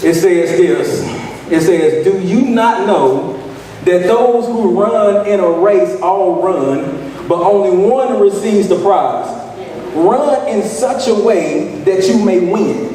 It says this. It says, do you not know that those who run in a race all run, but only one receives the prize? Run in such a way that you may win.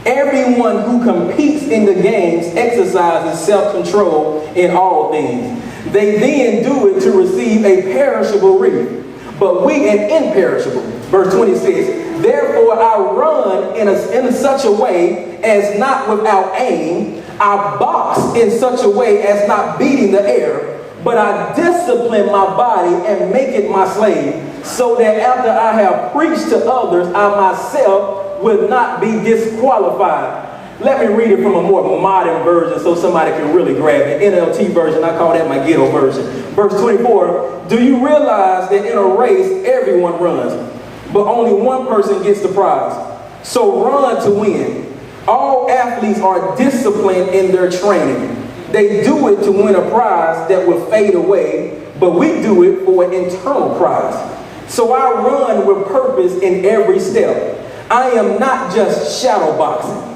Everyone who competes in the games exercises self-control in all things. They then do it to receive a perishable wreath, but we an imperishable. Verse 26, therefore I run in such a way as not without aim. I box in such a way as not beating the air, but I discipline my body and make it my slave, so that after I have preached to others, I myself will not be disqualified. Let me read it from a more modern version so somebody can really grab it. NLT version, I call that my ghetto version. Verse 24, do you realize that in a race everyone runs, but only one person gets the prize? So run to win. All athletes are disciplined in their training. They do it to win a prize that will fade away, but we do it for an eternal prize. So I run with purpose in every step. I am not just shadowboxing.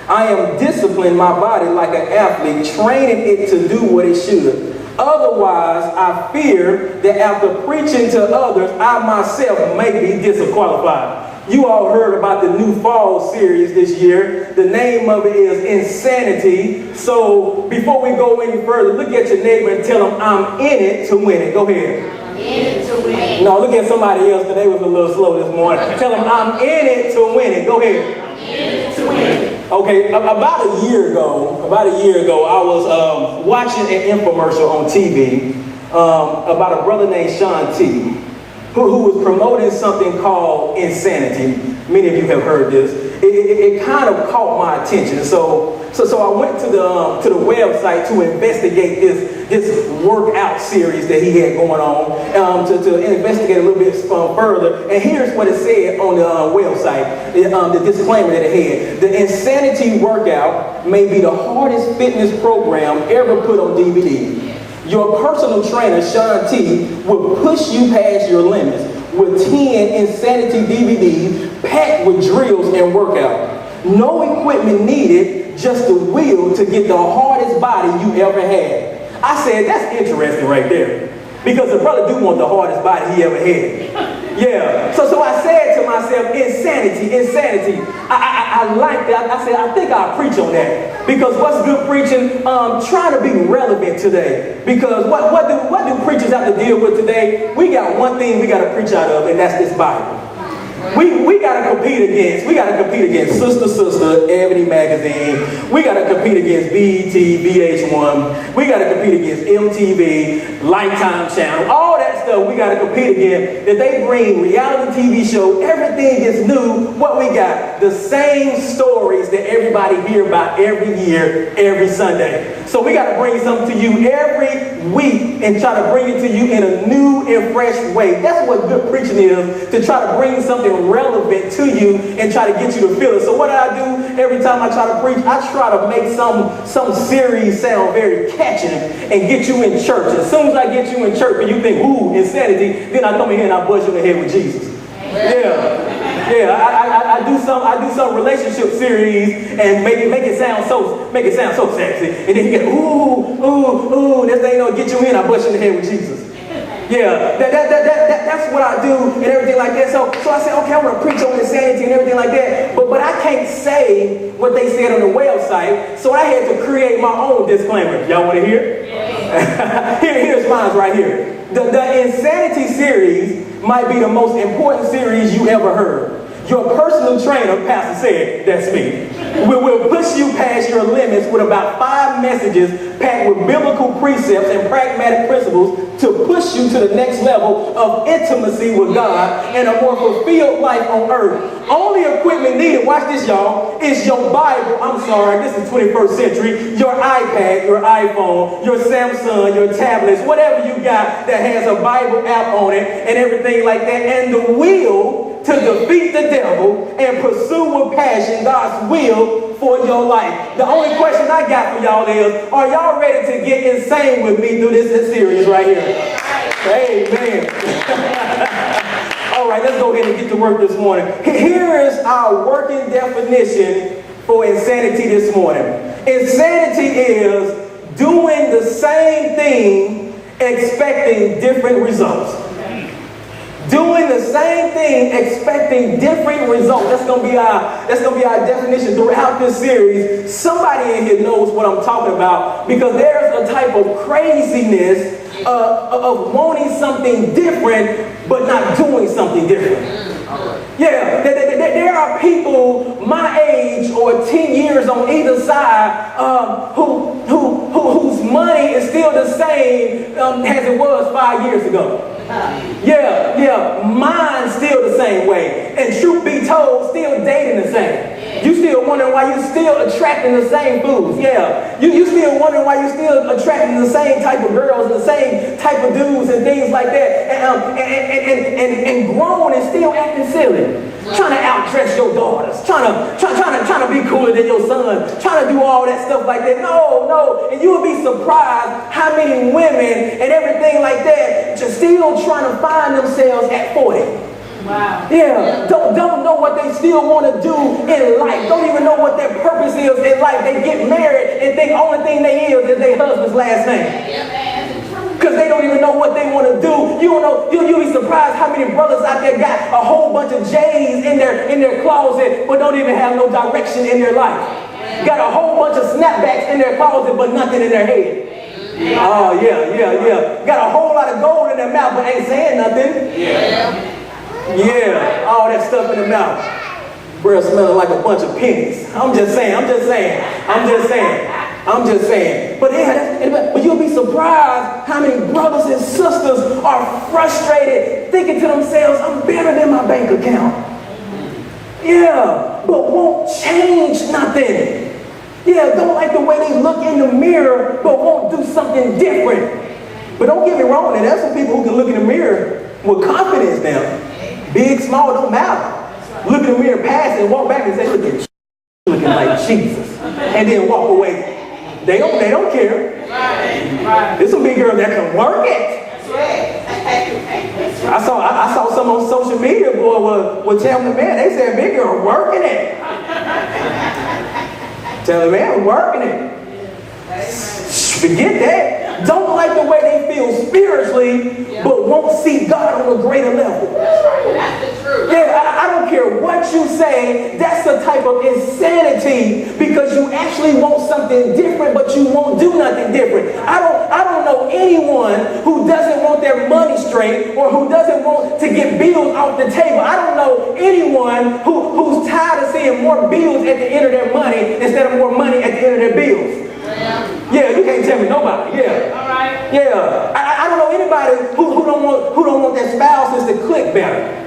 I am disciplining my body like an athlete, training it to do what it should. Otherwise, I fear that after preaching to others, I myself may be disqualified. You all heard about the new fall series this year. The name of it is Insanity. So before we go any further, look at your neighbor and tell them, I'm in it to win it. Go ahead. I'm in it to win it. No, look at somebody else, because they was a little slow this morning. Tell them, I'm in it to win it. Go ahead. I'm in it to win it. Okay, about a year ago, I was watching an infomercial on TV about a brother named Sean T, who was promoting something called Insanity. Many of you have heard this. It kind of caught my attention. So I went to the website to investigate this workout series that he had going on, to investigate a little bit further. And here's what it said on the website, the disclaimer that it had. The Insanity workout may be the hardest fitness program ever put on DVD. Your personal trainer, Sean T, will push you past your limits with 10 Insanity DVDs packed with drills and workout. No equipment needed, just the will to get the hardest body you ever had. I said, that's interesting right there. Because the brother do want the hardest body he ever had. Yeah. So I said to myself, insanity. I like that. I said, I think I'll preach on that. Because what's good preaching? Trying to be relevant today. Because what do preachers have to deal with today? We got one thing we got to preach out of, and that's this Bible. We gotta compete against Sister, Ebony Magazine. We gotta compete against BET, VH1. We gotta compete against MTV, Lifetime Channel, all that stuff we gotta compete against. If they bring reality TV show, everything is new. What we got? The same stories that everybody hear about every year, every Sunday. So we gotta bring something to you every week and try to bring it to you in a new and fresh way. That's what good preaching is, to try to bring something relevant to you and try to get you to feel it. So what do? Every time I try to preach, I try to make some series sound very catching and get you in church. As soon as I get you in church and you think, ooh, insanity, then I come in here and I buzz you in the head with Jesus. Yeah. I do some relationship series and make it sound so sexy. And then you get ooh, this thing don't get you in, I buzz you in the head with Jesus. Yeah, that's what I do and everything like that. So I said, okay, I'm going to preach on insanity and everything like that. But I can't say what they said on the website, so I had to create my own disclaimer. Y'all want to hear? Yeah. Here's mine right here. The Insanity series might be the most important series you ever heard. Your personal trainer, Pastor said, that's me, will push you past your limits with about 5 messages packed with biblical precepts and pragmatic principles to push you to the next level of intimacy with God and a more fulfilled life on earth. Only equipment needed, watch this y'all, is your Bible. I'm sorry, this is 21st century. Your iPad, your iPhone, your Samsung, your tablets, whatever you got that has a Bible app on it and everything like that, and the will to defeat the devil and pursue with passion God's will for your life. The only question I got for y'all is, are y'all ready to get insane with me through this series right here? Amen. All right, let's go ahead and get to work this morning. Here is our working definition for insanity this morning. Insanity is doing the same thing expecting different results. Doing the same thing, expecting different results. That's gonna be our definition throughout this series. Somebody in here knows what I'm talking about, because there's a type of craziness of wanting something different but not doing something different. Yeah, there are people my age or 10 years on either side whose money is still the same as it was 5 years ago. Yeah, mine's still the same way. And truth be told, still dating the same. You still wondering why you still attracting the same fools. Yeah, you still wondering why you still attracting the same type of girls and the same type of dudes and things like that. And grown and still acting silly. Trying to outdress your daughters, trying to be cooler than your son, trying to do all that stuff like that. No, and you will be surprised how many women and everything like that just still trying to find themselves at 40. Wow. Yeah, don't know what they still want to do in life. Don't even know what their purpose is in life. They get married and think the only thing they is their husband's last name. Because they don't even know what they want to do. You'll be surprised how many brothers out there got a whole bunch of J's in their closet, but don't even have no direction in their life. Got a whole bunch of snapbacks in their closet, but nothing in their head. Oh, yeah. Got a whole lot of gold in their mouth, but ain't saying nothing. Yeah, all that stuff in the mouth. Breath smelling like a bunch of pennies. I'm just saying. But but you'll be surprised how many brothers and sisters are frustrated, thinking to themselves, I'm better than my bank account. Yeah, but won't change nothing. Yeah, don't like the way they look in the mirror, but won't do something different. But don't get me wrong, and there's some people who can look in the mirror with confidence now. Big, small, don't matter. Look in the mirror, pass and walk back and say, look at you, looking like Jesus. And then walk away. They don't care. There's some big girls that can work it. I saw some on social media, boy, was telling the man, they said big girl working it. Tell the man working it. Forget that. Don't like the way they feel spiritually, but won't see God on a greater level. That's the truth. Yeah, I don't care what you say. That's a type of insanity, because you actually want something different, but you won't do nothing different. I don't know anyone who doesn't want their money straight, or who doesn't want to get bills off the table. I don't know anyone who's tired of seeing more bills at the end of their money instead of more money at the end of their bills. Yeah, you can't tell me nobody. Yeah. All right. Yeah. I don't know anybody who don't want their spouses to click better.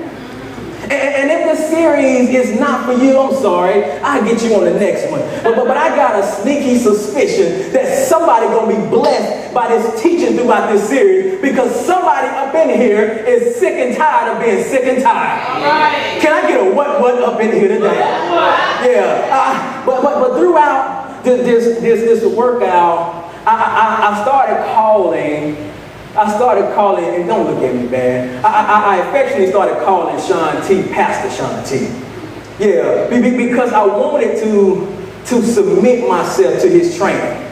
And if the series is not for you, I'm sorry. I'll get you on the next one. But I got a sneaky suspicion that somebody gonna be blessed by this teaching throughout this series, because somebody up in here is sick and tired of being sick and tired. All right. Can I get a what up in here today? Yeah. But throughout this workout, I started calling, and don't look at me bad, I affectionately started calling Sean T, Pastor Sean T. Yeah, because I wanted to submit myself to his training.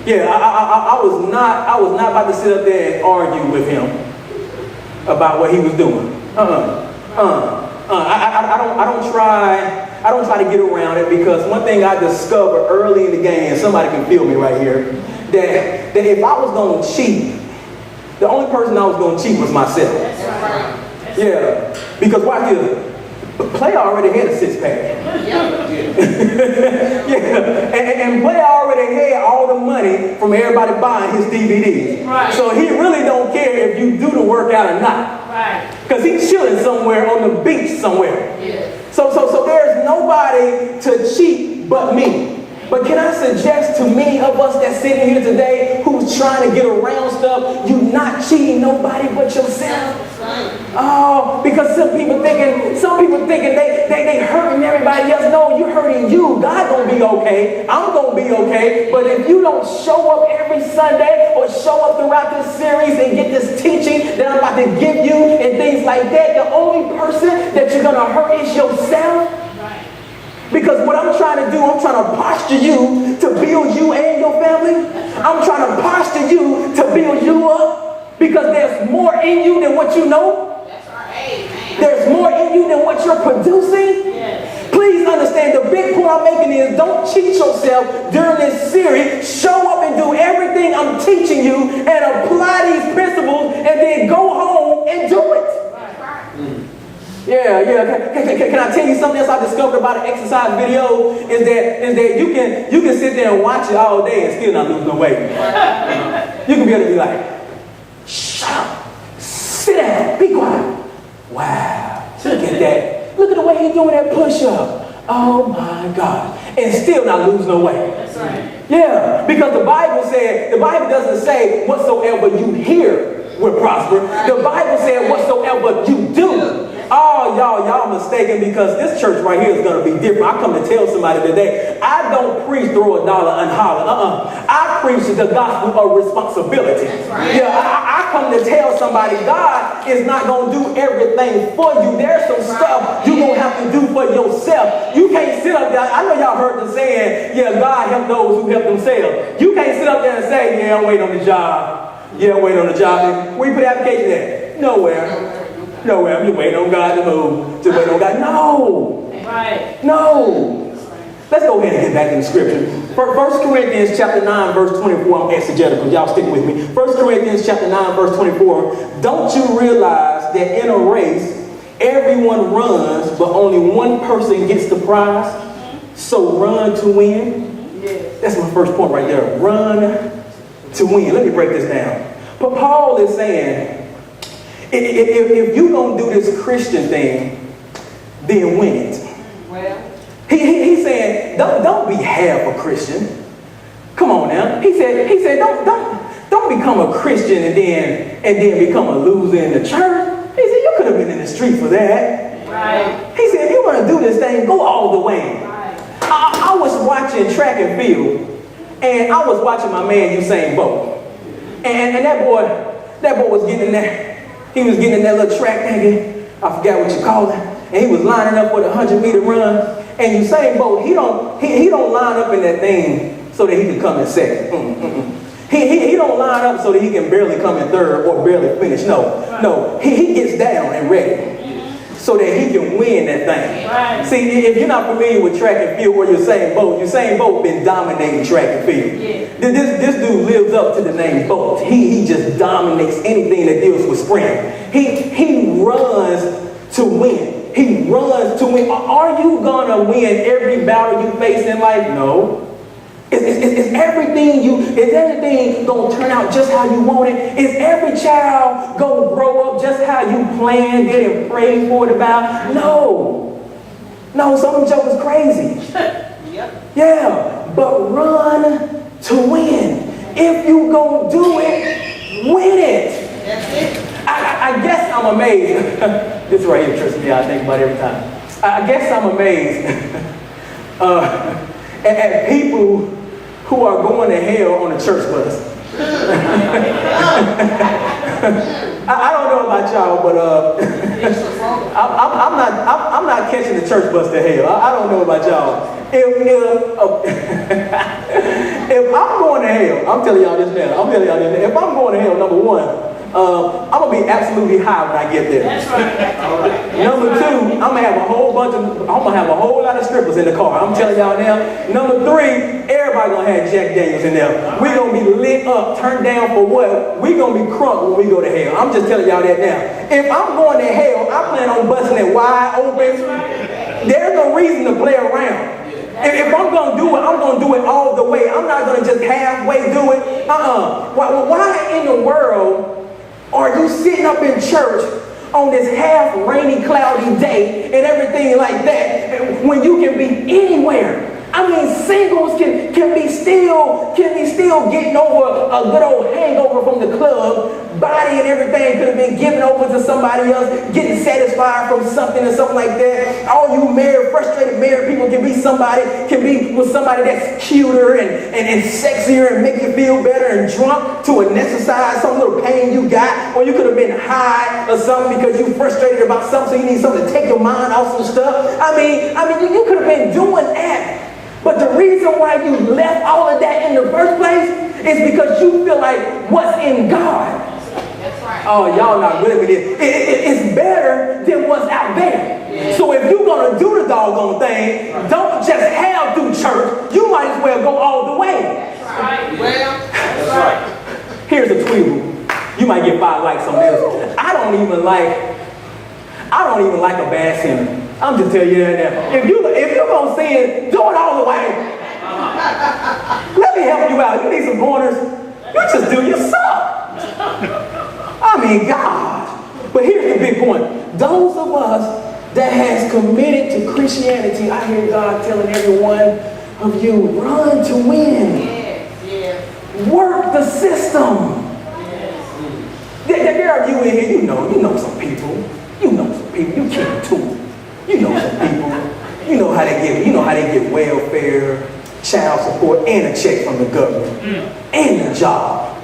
Yeah, I was not about to sit up there and argue with him about what he was doing. I don't try to get around it, because one thing I discovered early in the game, and somebody can feel me right here, that if I was going to cheat, the only person I was going to cheat was myself. Yeah, because watch this, Player already had a six-pack. Yeah, and Player already had all the money from everybody buying his DVDs. Right. So he really don't care if you do the workout or not. Right. Because he's chilling somewhere on the beach somewhere. Yes. So there's nobody to cheat but me. But can I suggest to many of us that's sitting here today who's trying to get around stuff, you not cheating nobody but yourself? Oh, because some people thinking they hurting everybody else. No, you're hurting you. God gonna be okay. I'm gonna be okay. But if you don't show up every Sunday or show up throughout this series and get this teaching that I'm about to give you and things like that, the only person that you're gonna hurt is yourself. Because what I'm trying to do, I'm trying to posture you to build you and your family. I'm trying to posture you to build you up. Because there's more in you than what you know. That's right. Amen. There's more in you than what you're producing. Yes. Please understand, the big point I'm making is don't cheat yourself during this series. Show up and do everything I'm teaching you and apply these principles and then go home and do it. That's right. Yeah. Can I tell you something else I discovered about an exercise video? Is that you can sit there and watch it all day and still not lose no weight. You can be able to be like, shut up, sit down, be quiet. Wow, look at that. Look at the way he's doing that push-up. Oh my God. And still not lose no weight. That's right. Yeah, because the Bible doesn't say whatsoever you hear will prosper. The Bible said whatsoever you do. Oh, y'all mistaken, because this church right here is going to be different. I come to tell somebody today, I don't preach throw a dollar and holler. I preach the gospel of responsibility. Right. Yeah, I come to tell somebody God is not going to do everything for you. There's some stuff you're going to have to do for yourself. You can't sit up there. I know y'all heard the saying, yeah, God help those who help themselves. You can't sit up there and say, yeah, I'm waiting on the job. Yeah, I'm waiting on the job. Where you put the application at? Nowhere. I'm just waiting on God to move. Just waiting on God. No. Right. No. Let's go ahead and get back in the scripture. 1 Corinthians chapter 9, verse 24. I'm exegetical. Y'all stick with me. 1 Corinthians chapter 9, verse 24. Don't you realize that in a race, everyone runs, but only one person gets the prize? So run to win. Yes. That's my first point right there. Run to win. Let me break this down. But Paul is saying, if you're going to do this Christian thing, then win it. Well, He's saying, don't be half a Christian. Come on now. He said, don't become a Christian and then become a loser in the church. He said, you could have been in the street for that. right. He said, if you want to do this thing, go all the way. Right. I was watching track and field, and I was watching my man Usain Bolt. And that boy was getting in there. He was getting in that little track thing. I forgot what you call it. And he was lining up for the 100-meter run. And Usain Bolt, he don't line up in that thing so that he can come in second. He don't line up so that he can barely come in third or barely finish. No. He gets down and ready so that he can win that thing. Right. See, if you're not familiar with track and field or Usain Bolt been dominating track and field. Yeah. This dude lives up to the name Bolt. He just dominates anything that deals with sprint. He runs to win. He runs to win. Are you gonna win every battle you face in life? No. Is everything gonna turn out just how you want it? Is every child gonna grow up just how you planned it and prayed for it about? No, some of them jokers crazy. Yep. Yeah, but run to win. If you gonna do it, win it. That's it. I guess I'm amazed. This right here trips me out. I think about it every time. I guess I'm amazed at people who are going to hell on a church bus. I don't know about y'all, but I'm not catching the church bus to hell. I don't know about y'all. If I'm going to hell, I'm telling y'all this now. If I'm going to hell, number one, I'm gonna be absolutely high when I get there. That's right. Number two, I'm gonna have a whole lot of strippers in the car. I'm telling y'all now. Number three, everybody gonna have Jack Daniels in there. We're gonna be lit up, turned down for what? We're gonna be crunk when we go to hell. I'm just telling y'all that now. If I'm going to hell, I plan on busting it wide open. There's no reason to play around. If I'm going to do it, I'm going to do it all the way. I'm not going to just halfway do it. Why in the world are you sitting up in church on this half rainy, cloudy day and everything like that when you can be anywhere? I mean, singles can be still getting over a good old hangover from the club. Body and everything could have been given over to somebody else, getting satisfied from something or something like that. All you frustrated married people can be with somebody that's cuter and sexier and make you feel better, and drunk to anesthetize some little pain you got, or you could have been high or something because you frustrated about something, so you need something to take your mind off some stuff. I mean, you could have been doing that. But the reason why you left all of that in the first place is because you feel like what's in God. That's right. Oh, y'all not with me. It's better than what's out there. Yeah. So if you're going to do the doggone thing, don't just have through church. You might as well go all the way. That's right. Well, that's right. Here's a tweet. You might get 5 likes on this. I don't even like a bad sinner. I'm just telling you that now. If you're gonna sin, do it all the way. Let me help you out. You need some pointers. You suck. I mean, God. But here's the big point. Those of us that has committed to Christianity, I hear God telling every one of you, run to win. Yes. Work the system. There are you in here, you know some people. You know some people. You can't too. You know some people. You know how they get welfare, child support, and a check from the government, and a job,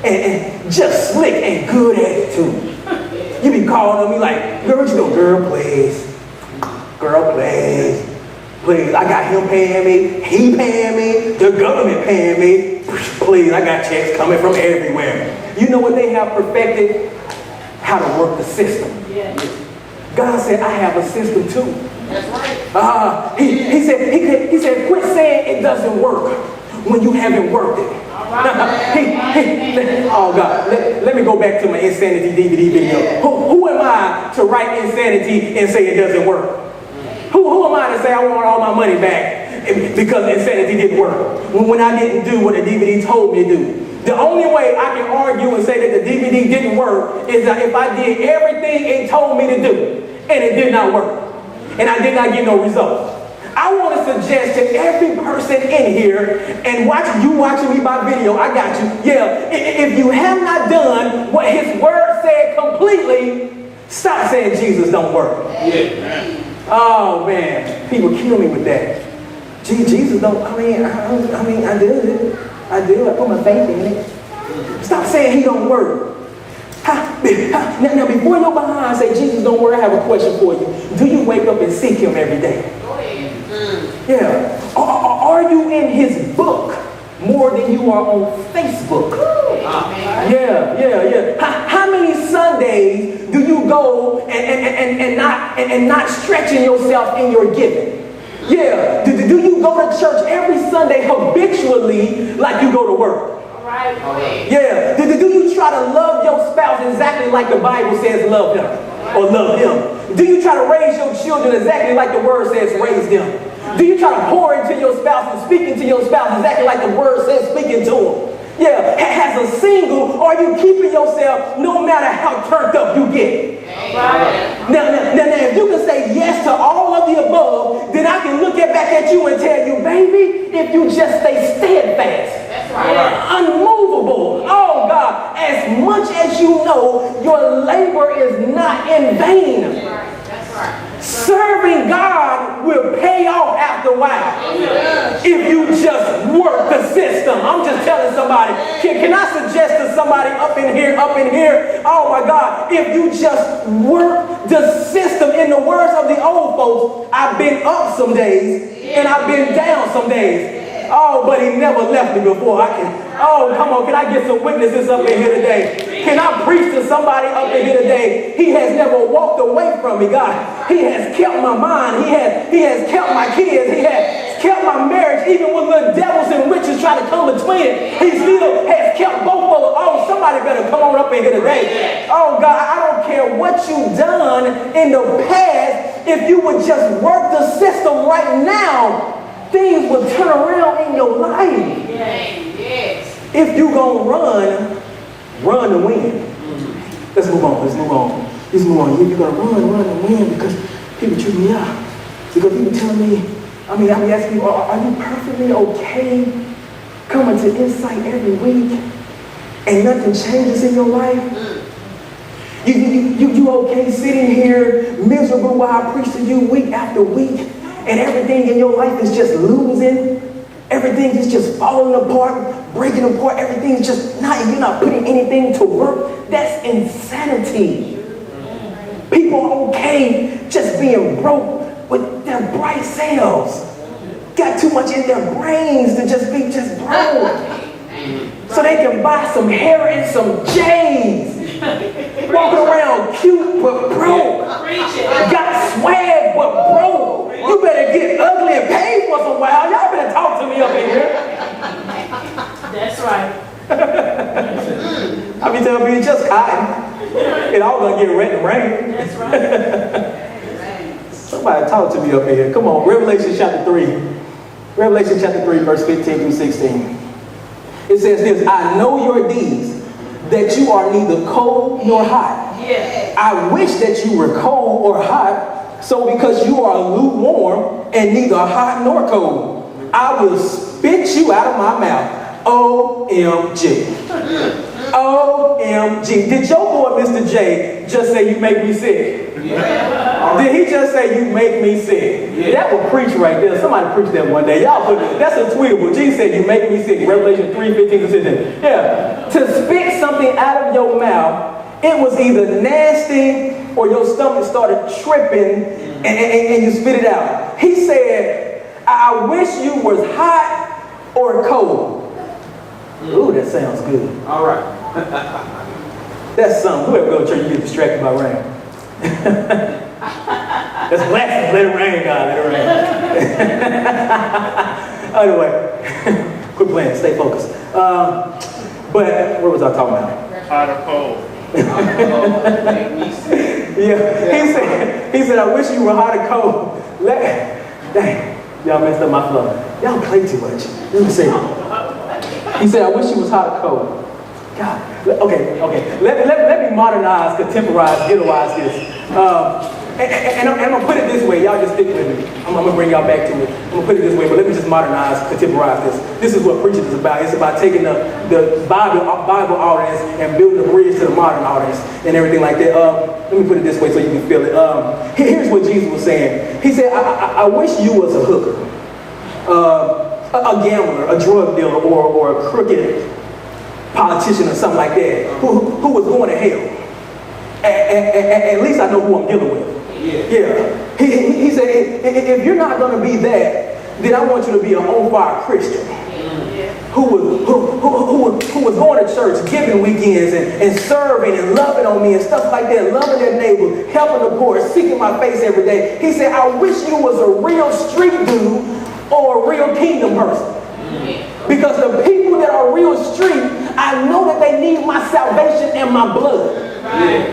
and just slick and good at it too. You be calling on me like, girl, what you doing? Girl, please. I got him paying me, he paying me, the government paying me. Please, I got checks coming from everywhere. You know what they have perfected? How to work the system. Yeah. God said, I have a system too. That's right. He said, quit saying it doesn't work when you haven't worked it. Oh God, let me go back to my insanity DVD video. Yeah. Who am I to write insanity and say it doesn't work? Who am I to say I want all my money back because insanity didn't work when I didn't do what the DVD told me to do? The only way I can argue and say that the DVD didn't work is that if I did everything it told me to do and it did not work and I did not get no results. I want to suggest to every person in here and watching me by video, I got you. Yeah, if you have not done what his word said completely, stop saying Jesus don't work. Yeah. Oh man, people kill me with that. Jesus don't, I do. I put my faith in it. Stop saying he don't work. Now before your behind say Jesus don't work, I have a question for you. Do you wake up and seek him every day? Go ahead. Yeah. Are you in his book more than you are on Facebook? Yeah. How many Sundays do you go and not stretching yourself in your giving? Yeah. Do you go to church every Sunday habitually like you go to work? Right. Yeah. Do you try to love your spouse exactly like the Bible says love him or love him? Do you try to raise your children exactly like the word says raise them? Do you try to pour into your spouse and speak into your spouse exactly like the word says speak into them? Yeah. As a single, are you keeping yourself no matter how turned up you get? Right. Now, if you can say yes to all of the above, then I can look back at you and tell you, baby, if you just stay steadfast, That's right. unmovable, oh God, as much as you know, your labor is not in vain. That's right. Serving God will pay off after a while if you just work the system. I'm just telling somebody, can I suggest to somebody up in here, oh my God, if you just work the system, in the words of the old folks, I've been up some days and I've been down some days. Oh, but he never left me before. Come on, can I get some witnesses up in here today? Can I preach to somebody up in here today? He has never walked away from me, God. He has kept my mind. He has kept my kids. He has kept my marriage. Even when the devils and witches try to come between it, he still has kept both of them. Oh, somebody better come on up in here today. Oh, God, I don't care what you've done in the past. If you would just work the system right now, things will turn around in your life. Yes. If you gonna run to win. Let's move on. You're gonna run and win because people treat me out. Because people tell me I mean, asking people, are you perfectly okay coming to Insight every week and nothing changes in your life? You okay sitting here miserable while I preach to you week after week and everything in your life is just losing? Everything is just falling apart, breaking apart. Everything is just you're not putting anything to work. That's insanity. People are okay just being broke with their bright selves. Got too much in their brains to just be just broke. So they can buy some hair and some J's. Walking around cute but broke. Got swag but broke. You better get ugly and pay for some while. Y'all better talk to me up in here. That's right. I be telling you, it's just cotton. It all gonna get wet and rain. That's right. Somebody talk to me up in here. Come on, Revelation chapter 3. Revelation chapter 3, verse 15 through 16. It says this, I know your deeds, that you are neither cold nor hot. Yes. I wish that you were cold or hot, so because you are lukewarm and neither hot nor cold, I will spit you out of my mouth. OMG. OMG. Did your boy Mr. J just say you make me sick? Yeah. Did he just say you make me sick? Yeah. That will preach right there. Somebody preach that one day. Y'all put that's a tweetable. Jesus said you make me sick. Revelation 3:15-16. Yeah. To spit something out of your mouth, it was either nasty or your stomach started tripping and you spit it out. He said, I wish you was hot or cold. Ooh, that sounds good. All right. That's something. Whoever go to church, you get distracted by rain. That's blasphemy. Let it rain, God. Let it rain. Anyway, quit playing. Stay focused. But what was I talking about? Hot or cold? Yeah. He said, I wish you were hot or cold. Dang, y'all messed up my flow. Y'all play too much. Let me say. He said, I wish you was hot or cold. God. Okay. Let me modernize, contemporize, ghettoize this. And I'm going to put it this way. Y'all just stick with me. I'm going to bring y'all back to it. I'm going to put it this way, but let me just modernize, contemporize this. This is what preaching is about. It's about taking the Bible audience and building a bridge to the modern audience and everything like that. Let me put it this way so you can feel it. Here's what Jesus was saying. He said, I wish you was a hooker, a gambler, a drug dealer, or a crooked politician or something like that who was going to hell. At least I know who I'm dealing with. Yeah. He said, if you're not going to be that, then I want you to be an on-fire Christian who was going to church, giving weekends and serving and loving on me and stuff like that, loving their neighbor, helping the poor, seeking my face every day. He said, I wish you was a real street dude or a real kingdom person. Because the people that are real street, I know that they need my salvation and my blood.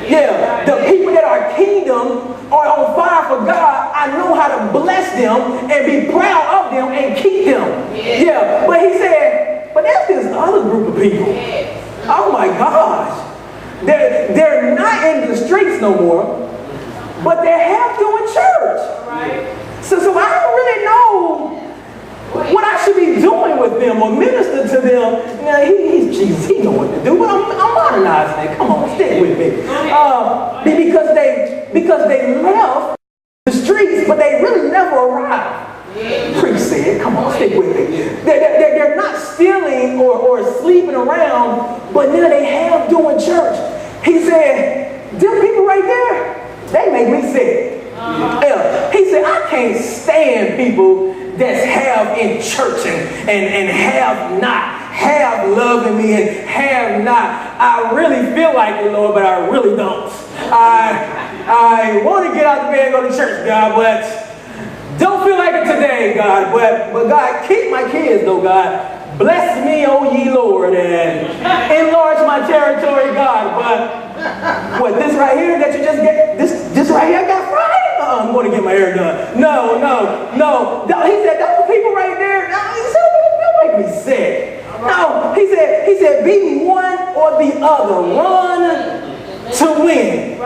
Yeah. The people that are kingdom are on fire for God. I know how to bless them and be proud of them and keep them. Yeah. But he said, but there's this other group of people. Oh my gosh. They're not in the streets no more, but they're half doing church. So I don't really know what I should be doing with them or minister to them. Now, he's Jesus. He knows what to do, but I'm modernizing it. Come on, stick with me. Because they left the streets, but they really never arrived. Preach said, come on, stick with me. They're not stealing or sleeping around, but now they have doing church. He said, them people right there, they make me sick. He said, I can't stand people that's have in church and have not, have loving me and have not. I really feel like it, Lord, but I really don't. I want to get out of bed and go to church, God, but don't feel like it today, God. But God, keep my kids, though, God. Bless me, O ye Lord, and enlarge my territory, God. But what, this right here that you just get, this right here I got fried? I'm going to get my hair done. No. He said, those people right there, they'll make me sick. No, he said, be one or the other. Run to win.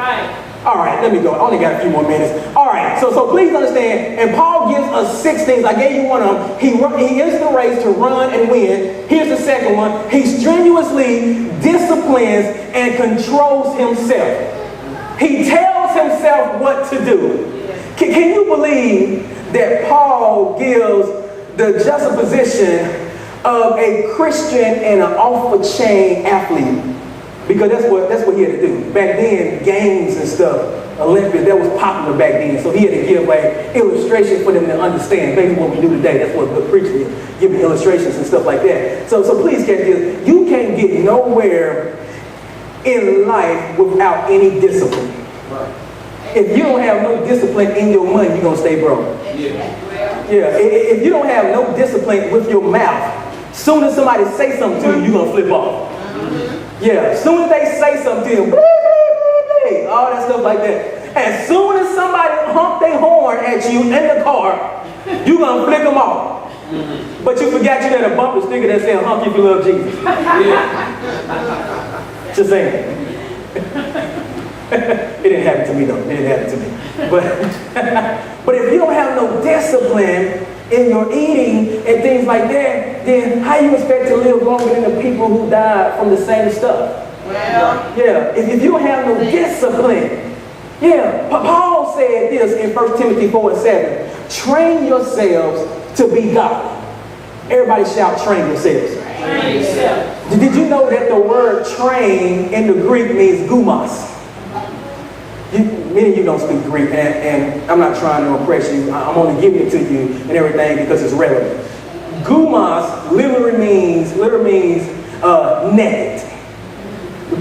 All right, let me go. I only got a few more minutes. All right, so please understand, and Paul gives us 6 things. I gave you one of them. He is the race to run and win. Here's the second one. He strenuously disciplines and controls himself. He tells himself what to do. Can you believe that Paul gives the juxtaposition of a Christian and an off-the-chain athlete? Because that's what he had to do. Back then, games and stuff, Olympics, that was popular back then. So he had to give like illustrations for them to understand. Basically what we do today, that's what the preacher is, giving illustrations and stuff like that. So please catch this. You can't get nowhere in life without any discipline. Right. If you don't have no discipline in your money, you're going to stay broke. Yeah. If you don't have no discipline with your mouth, soon as somebody say something to you, you're going to flip off. Yeah, as soon as they say something to you, bleep, bleep, bleep, bleep, all that stuff like that. As soon as somebody honk their horn at you in the car, you're going to flick them off. But you forgot you had a bumper sticker that said, honk if you love Jesus. Just saying. It didn't happen to me though. It didn't happen to me. But if you don't have no discipline in your eating and things like that, then how you expect to live longer than the people who died from the same stuff? Well, yeah, if you don't have no discipline. Yeah, Paul said this in 1 Timothy 4:7. Train yourselves to be godly. Everybody shout, train yourselves. Train yourself. Did you know that the word train in the Greek means gumos? Many of you don't speak Greek, and I'm not trying to impress you. I'm only giving it to you and everything because it's relevant. Gumos literally means naked.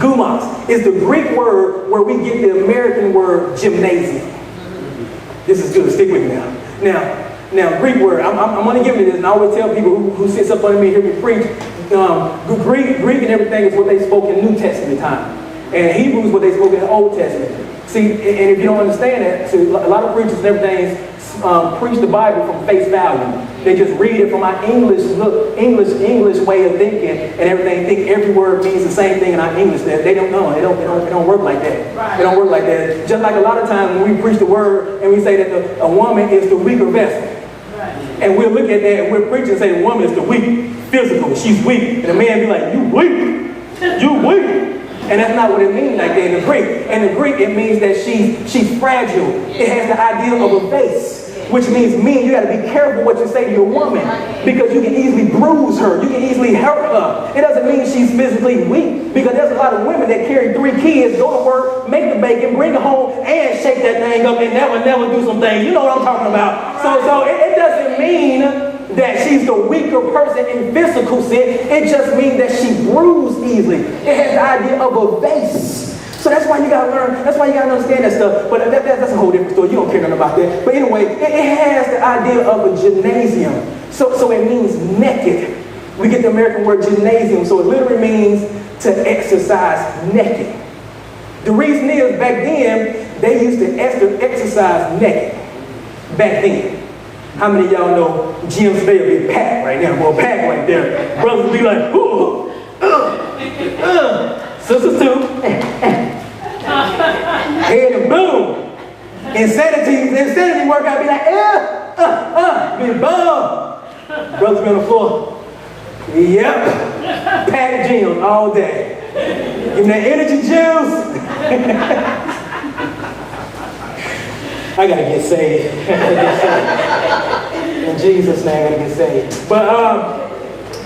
Gumos is the Greek word where we get the American word gymnasium. This is good. Stick with me now. Greek word. I'm only giving you this, and I always tell people who sits up under me and hear me preach. Greek and everything is what they spoke in New Testament time, and Hebrew is what they spoke in the Old Testament. See, and if you don't understand that, see, a lot of preachers and everything preach the Bible from face value. They just read it from our English way of thinking and everything. Think every word means the same thing in our English. They don't know. It don't work like that. Right. It don't work like that. Just like a lot of times when we preach the word and we say that a woman is the weaker vessel, right. And we'll look at that and we're preaching and say the woman is the weak, physical. She's weak, and the man be like, "You weak, you weak." And that's not what it means like that in the Greek. In the Greek, it means that she's fragile. It has the idea of a vase, which means you got to be careful what you say to your woman because you can easily bruise her. You can easily hurt her. It doesn't mean she's physically weak because there's a lot of women that carry 3 kids, go to work, make the bacon, bring it home, and shake that thing up and never do some things. You know what I'm talking about. So it doesn't mean that she's the weaker person in physical sense. It just means that she bruised easily. It has the idea of a vase. So that's why you gotta learn, that's why you gotta understand that stuff. But that's a whole different story. You don't care nothing about that. But anyway, it has the idea of a gymnasium. So it means naked. We get the American word gymnasium, so it literally means to exercise naked. The reason is back then, they used to exercise naked. Back then. How many of y'all know gyms today will be packed right now? Well, packed right there. Brothers will be like, ooh, sisters too. Head and boom. Insanity workout be like, be bum. Brothers be on the floor. Yep. Packed gyms all day. Give me that energy juice. I gotta get saved. In Jesus' name, I gotta get saved. But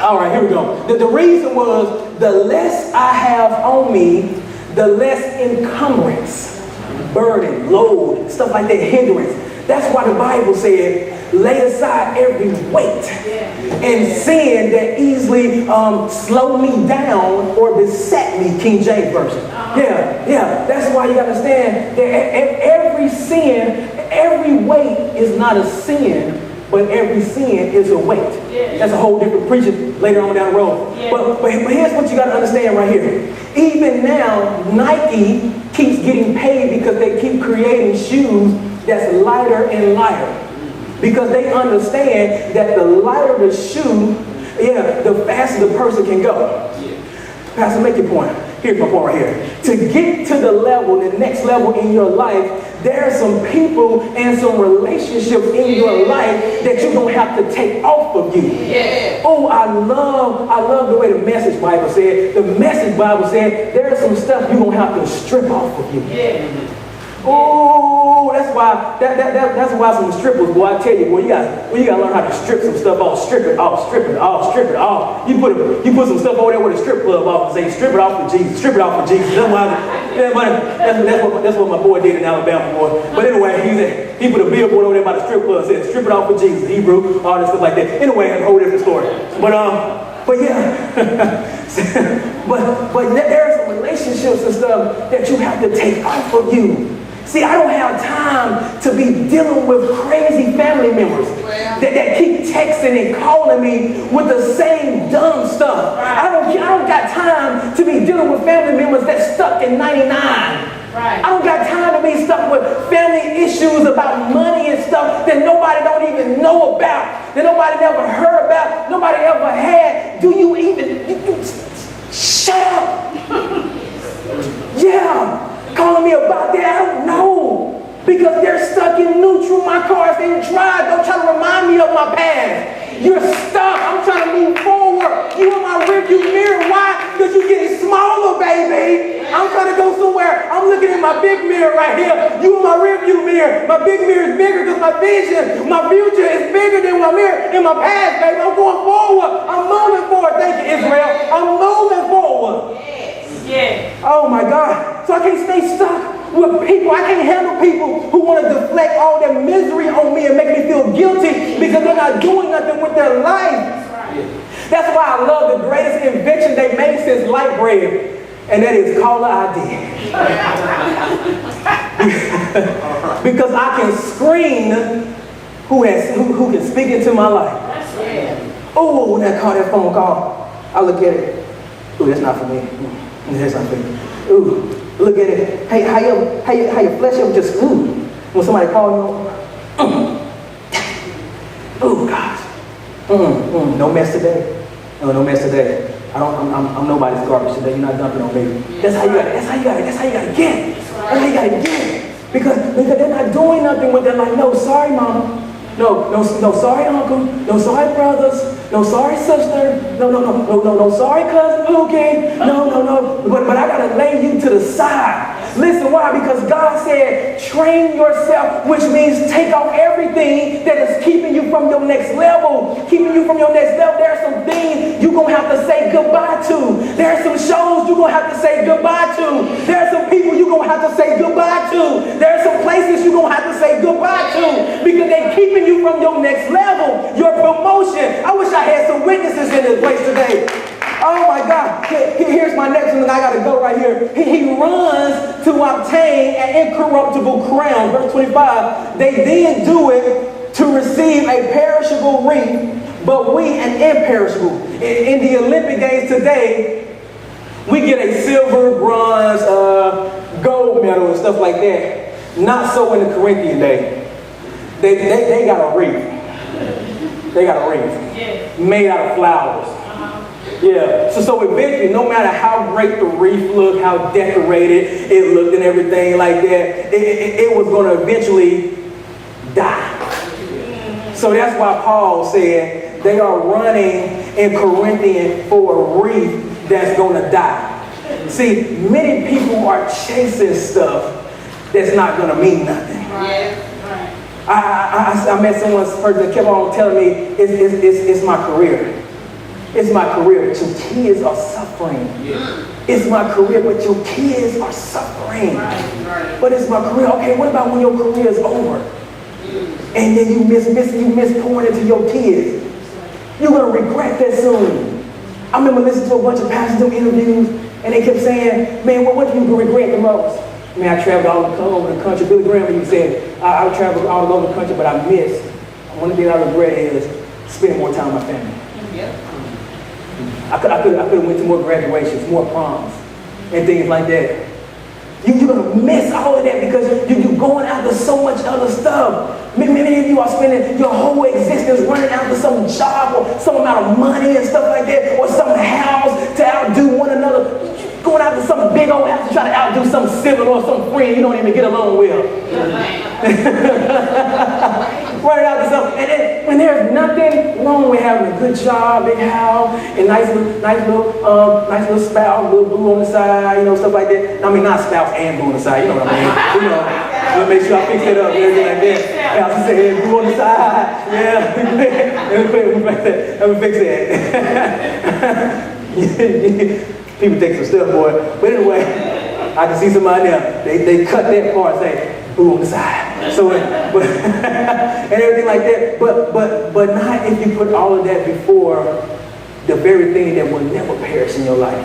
all right, here we go. The reason was the less I have on me, the less encumbrance, burden, load, stuff like that, hindrance. That's why the Bible said, lay aside every weight and sin that easily slow me down or beset me, King James Version. Yeah. That's why you understand that every sin, every weight is not a sin, but every sin is a weight. That's a whole different preaching later on down the road. But here's what you got to understand right here. Even now, Nike keeps getting paid because they keep creating shoes that's lighter and lighter. Because they understand that the lighter the shoe, the faster the person can go. Pastor, make your point. here's my point right here. To get to the level, the next level in your life, there are some people and some relationships in your life that you're going to have to take off of you. Yeah. Oh, I love the way the Message Bible said. The Message Bible said there's some stuff you're going to have to strip off of you. Yeah. Oh, that's why some strippers, boy, I tell you, boy, you gotta learn how to strip some stuff off, strip it off. You put some stuff over there with a strip club off and say, strip it off for Jesus, strip it off for Jesus. That's what my boy did in Alabama, boy. But anyway, he put a billboard over there by the strip club and said, strip it off for Jesus, Hebrew, all that stuff like that. Anyway, that's a whole different story. But yeah, but there are some relationships and stuff that you have to take off of you. See, I don't have time to be dealing with crazy family members that keep texting and calling me with the same dumb stuff. I don't got time to be dealing with family members that's stuck in 99. I don't got time to be stuck with family issues about money and stuff that nobody don't even know about, that nobody never heard about, nobody ever had. Do you even... Shut up! Yeah! Calling me about that, I don't know. Because they're stuck in neutral. My car's in drive. Don't try to remind me of my past. You're stuck. I'm trying to move forward. You in my rearview mirror. Why? Because you're getting smaller, baby. I'm trying to go somewhere. I'm looking at my big mirror right here. You in my rearview mirror. My big mirror is bigger because my vision, my future is bigger than my mirror in my past, baby. I'm going forward. I'm moving forward. Thank you, Israel. I'm moving forward. Yeah. Oh my God. So I can't stay stuck with people. I can't handle people who want to deflect all their misery on me and make me feel guilty because they're not doing nothing with their life. That's why I love the greatest invention they made since light bread, and that is caller ID. Because I can screen who can speak into my life. Oh, when I call that phone call, I look at it. Oh, that's not for me. That's not for me. Ooh, look at it. Hey, how your flesh ever just when somebody calls you? Oh gosh. No mess today. No mess today. I'm nobody's garbage today. You're not dumping on me. That's how you gotta get. That's how you gotta get. Because they're not doing nothing with their life. No, sorry, mama. No, sorry, uncle. No, sorry, brothers. No, sorry, sister. No, sorry, cousin. Okay. No. But I gotta lay you to the side. Listen, why? Because God said, train yourself, which means take off everything that is keeping you from your next level. Keeping you from your next level. There are some things you're going to have to say goodbye to. There are some shows you're going to have to say goodbye to. There are some people you're going to have to say goodbye to. There are some places you're going to have to say goodbye to because they're keeping you from your next level, your promotion. I wish I had some witnesses in this place today. Oh my God. Here's my next one, and I got to go right here. He runs to obtain an incorruptible crown. Verse 25. They then do it to receive a perishable wreath, but we an imperishable. In the Olympic Games today, we get a silver, bronze, gold medal and stuff like that. Not so in the Corinthian day. They got a wreath. They got a wreath made out of flowers. Yeah. So eventually, no matter how great the wreath looked, how decorated it looked and everything like that, it was going to eventually die. So that's why Paul said they are running in Corinthian for a wreath that's going to die. See, many people are chasing stuff that's not going to mean nothing. I met someone person that kept on telling me it's my career. It's my career, but your kids are suffering. It's my career, but your kids are suffering. But it's my career. Okay, what about when your career is over? And then you miss pouring into your kids. You're going to regret that soon. I remember listening to a bunch of pastors do interviews, and they kept saying, man, what do you regret the most? I mean, I traveled all over the country. Billy Graham, you said, I traveled all over the country, but I missed. One thing I regret is spending more time with my family. I could have went to more graduations, more proms, and things like that. You're going to miss all of that because you're going after so much other stuff. Many of you are spending your whole existence running after some job or some amount of money and stuff like that, or some house to outdo one another. You're going after some big old house to try to outdo some sibling or some friend you don't even get along with. Running after something. And then, when there's nothing wrong with having a good job, big house, and nice little spouse, little boo on the side, stuff like that. I mean, not spouse and boo on the side, you know what I mean? Let me make sure I fix it up and everything like that. Yeah, I was just saying, boo on the side. Yeah, let me fix that. People take some stuff, boy. But anyway, I can see somebody there. They cut that part and say, boo on the side. So, but and everything like that. But not if you put all of that before the very thing that will never perish in your life.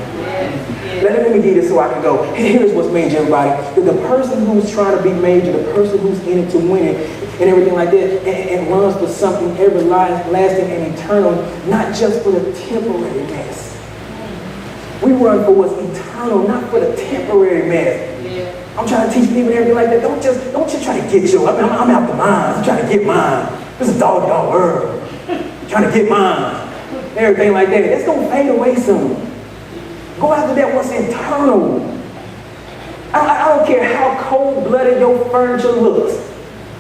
Let me give you this so I can go. Here's what's major, everybody. The person who's trying to be major, the person who's in it to win it, and everything like that, and runs for something everlasting and eternal, not just for the temporary mess. We run for what's eternal, not for the temporary mess. Yeah. I'm trying to teach people and everything like that. Don't just try to get yours. I'm out the mine. I'm trying to get mine. This is a dog world. I'm trying to get mine. Everything like that. It's going to fade away soon. Go after that what's eternal. I don't care how cold-blooded your furniture looks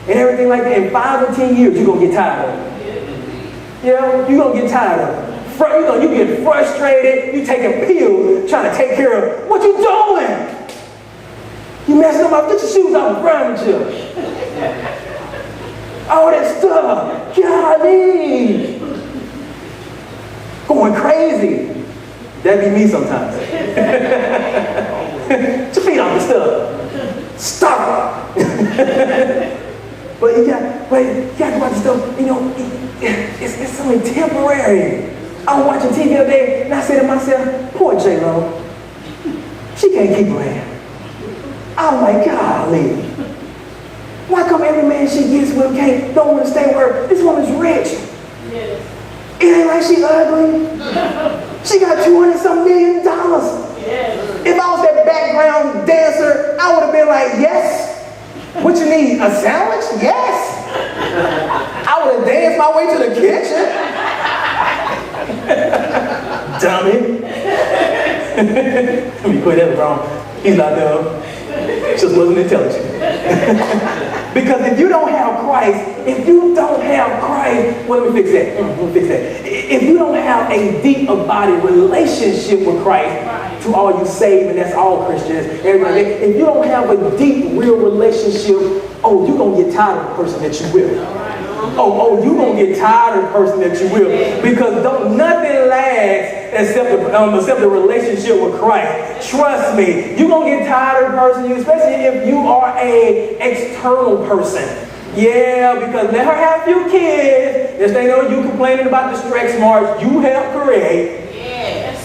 and everything like that. In 5 or 10 years, you're going to get tired of it. You're going to get tired of it. You get frustrated. You taking pills, trying to take care of what you doing. You messing up. Get your shoes off the furniture. All that stuff. Golly. Going crazy. That be me sometimes. Get your feet off the stuff. Stop. But you got to watch stuff. It's something temporary. I was watching TV the other day, and I said to myself, poor J-Lo. She can't keep her hand. I was like, golly. Why come every man she gets with don't want to stay with her? This woman's rich. Yes. It ain't like she ugly. She got $200-some million. Yes. If I was that background dancer, I would have been like, yes. What you need? A sandwich? Yes. I would have danced my way to the kitchen. Dummy. Let me put that wrong. He's not dumb. Just wasn't intelligent. Because if you don't have Christ, well, let me fix that. If you don't have a deep, abiding relationship with Christ, to all you saved, and that's all Christians, everybody, if you don't have a deep, real relationship, you're going to get tired of the person that you will. You're going to get tired of the person that you will. Because nothing lasts except the relationship with Christ. Trust me, you're going to get tired of the person, especially if you are an external person. Yeah, because let her have a few kids. If they know you complaining about the stretch marks you helped create.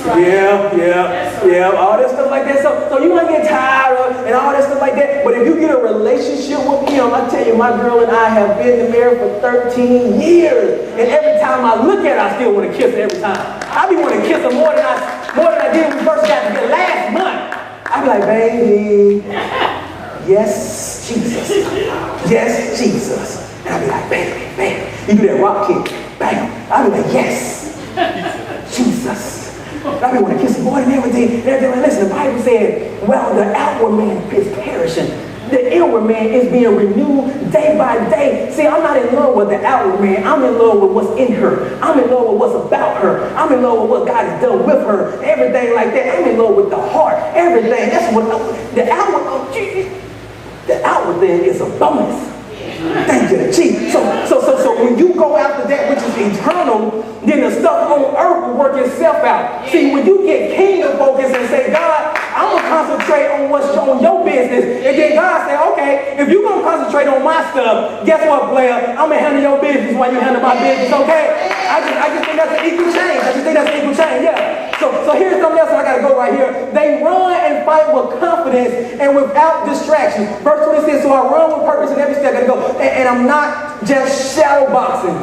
Right. Yeah, all that stuff like that. So you might get tired of and all that stuff like that. But if you get a relationship with him, I tell you, my girl and I have been married for 13 years. And every time I look at her, I still want to kiss her every time. I be wanting to kiss her more than I did when we first got together last month. I be like, baby, yes, Jesus. Yes, Jesus. And I be like, baby. You do that rock kick. Bam. I be like, yes, Jesus. I be want to kiss the boy and everything. Listen, the Bible said, well, the outward man is perishing. The inward man is being renewed day by day. See, I'm not in love with the outward man. I'm in love with what's in her. I'm in love with what's about her. I'm in love with what God has done with her. Everything like that. I'm in love with the heart. Everything. That's what the outward thing is a bonus. Thank you, Jesus. So when you go after that which is eternal, then the stuff on earth will work itself out. See, when you get kingdom focused and say, God, I'm going to concentrate on what's on your business. And then God said, okay, if you're going to concentrate on my stuff, guess what, player? I'm going to handle your business while you handle my business, okay? I just think that's an equal change. Yeah. So here's something else I got to go right here. They run and fight with confidence and without distraction. Verse 26, so I run with purpose in every step I go. And I'm not just shadowboxing.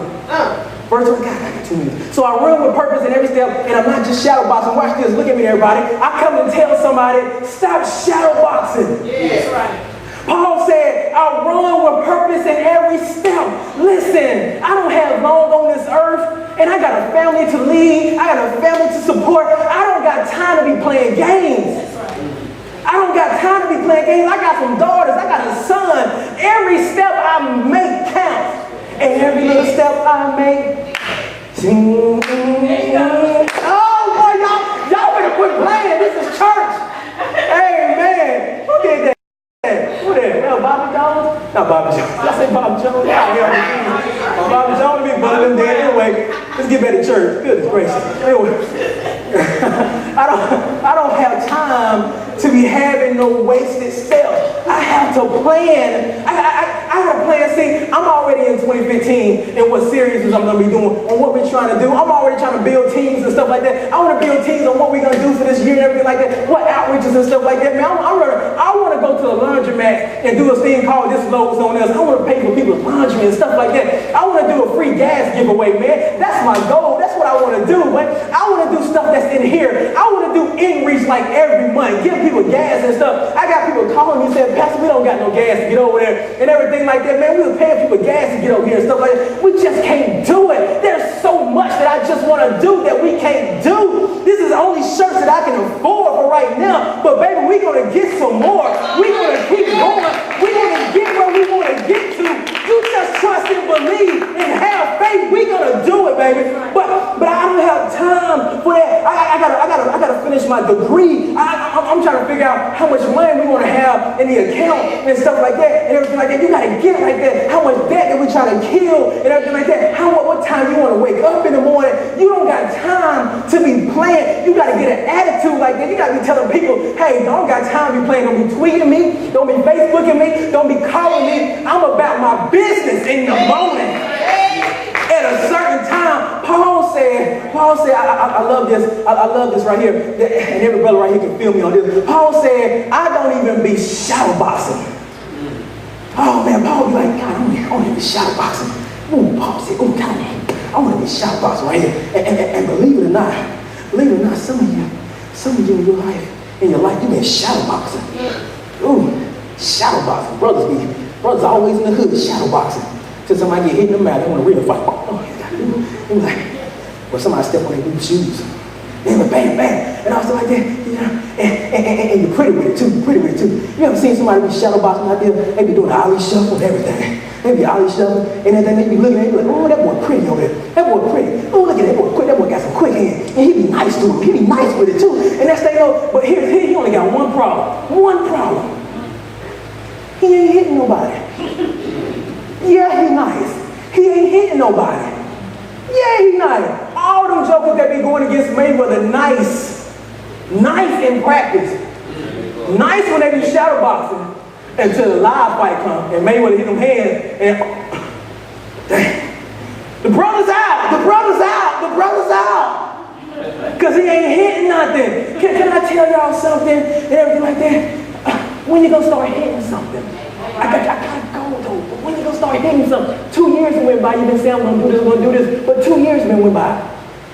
Verse 26, God, I got 2 minutes. So I run with purpose in every step, and I'm not just shadowboxing. Watch this. Look at me, everybody. I come and tell somebody, stop shadowboxing. Yeah, that's right. Paul said, I run with purpose in every step. Listen, I don't have long on this earth, and I got a family to lead. I got a family to support. I don't got time to be playing games. I don't got time to be playing games. I got some daughters. I got a son. Every step I make counts. And every little step I make. Oh, boy, y'all better quit playing. This is church. Amen. Who did that? Who did that? Bobby Jones? Not Bobby Jones. Did I say Bobby Jones? Bobby Jones be buzzing dead anyway. Let's get back to church. Goodness gracious. Anyway. I don't have time to be having no wasted steps. I have to plan. I have to plan. See, I'm already in 2015 and what series I'm going to be doing on what we're trying to do. I'm already trying to build teams and stuff like that. I want to build teams on what we're going to do for this year and everything like that. What outreaches and stuff like that. Man, I want to go to the laundromat and do this thing called This Lowe's on Us. I want to pay for people's laundry and stuff like that. I want to do a free gas giveaway, man. That's my goal. That's what I want to do, man. I want to do stuff that's in here. I want to do in-reach like every month. Give people gas and stuff. I got people calling me and saying, Pastor, we don't got no gas to get over there and everything like that. Man, we were paying people gas to get over here and stuff like that. We just can't do it. There's so much that I just want to do that we can't do. This is the only shirts that I can afford for right now. But baby, we're going to get some more. We're going to keep going. We're going to get where we want to get to. You just trust and believe and have faith. We're going to do it, baby. But I don't have time for that. I gotta finish my degree. I'm trying to figure out how much money we want to have in the account and stuff like that and everything like that. You gotta get it like that. How much debt that we try to kill and everything like that. What time you want to wake up in the morning. You don't got time to be playing. You gotta get an attitude like that. You gotta be telling people, hey, don't got time to be playing. Don't be tweeting me. Don't be Facebooking me. Don't be calling me. I'm about my business in the moment. At a certain time, Paul said, I love this. I love this right here. And every brother right here can feel me on this. Paul said, I don't even be shadowboxing. Oh man, Paul be like, God, I want to be shadowboxing. Ooh, Paul said, oh God, I want to be shadowboxing right here. And believe it or not, some of you in your life, you've been shadowboxing. Ooh, shadowboxing. Brothers always in the hood shadowboxing. Till somebody get hit in the mouth, they want to real fight. Oh, they like, or somebody step on their new shoes. They went bang, bang. And I was like that, you know, and you're pretty with it too, You ever seen somebody be shadowboxing out there? They be doing the ollie shuffle and everything. They be ollie shuffle, and then they be looking at it like, oh, that boy pretty over there. That boy pretty. Oh, look at that boy quick. That boy got some quick hands. And he be nice to him. He be nice with it too. And that's they know, but here he only got one problem. He ain't hitting nobody. Yeah, he nice. He ain't hitting nobody. Yeah, he nice. All them jokers that be going against Mayweather, nice in practice. Nice when they be shadowboxing until the live fight comes and Mayweather hit them hands and damn. The brother's out. Because he ain't hitting nothing. Can I tell y'all something and everything like that? When you gonna start hitting something? I gotta go though. But when you gonna start hitting something? 2 years went by. You've been saying I'm gonna do this. But 2 years went by.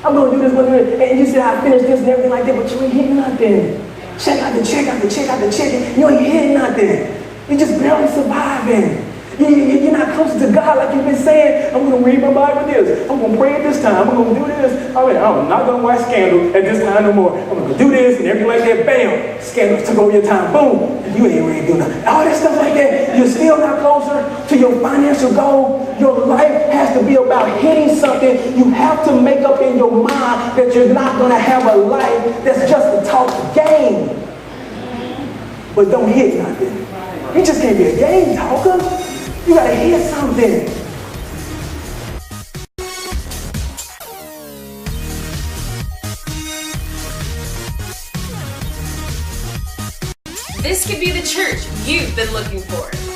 I'm gonna do this. And you said I finished this and everything like that. But you ain't hitting nothing. Check out the check. You ain't hitting nothing. You're just barely surviving. You're not close to God like you've been saying. I'm going to read my Bible this. I'm going to pray at this time. I'm going to do this. I'm not going to watch Scandal at this time no more. I'm going to do this and everything like that. Bam. Scandal took over your time. Boom. And you ain't ready to do nothing. All that stuff like that. You're still not closer to your financial goal. Your life has to be about hitting something. You have to make up in your mind that you're not going to have a life that's just a talk game. But don't hit nothing. You just can't be a game talker. You gotta hear something. This could be the church you've been looking for.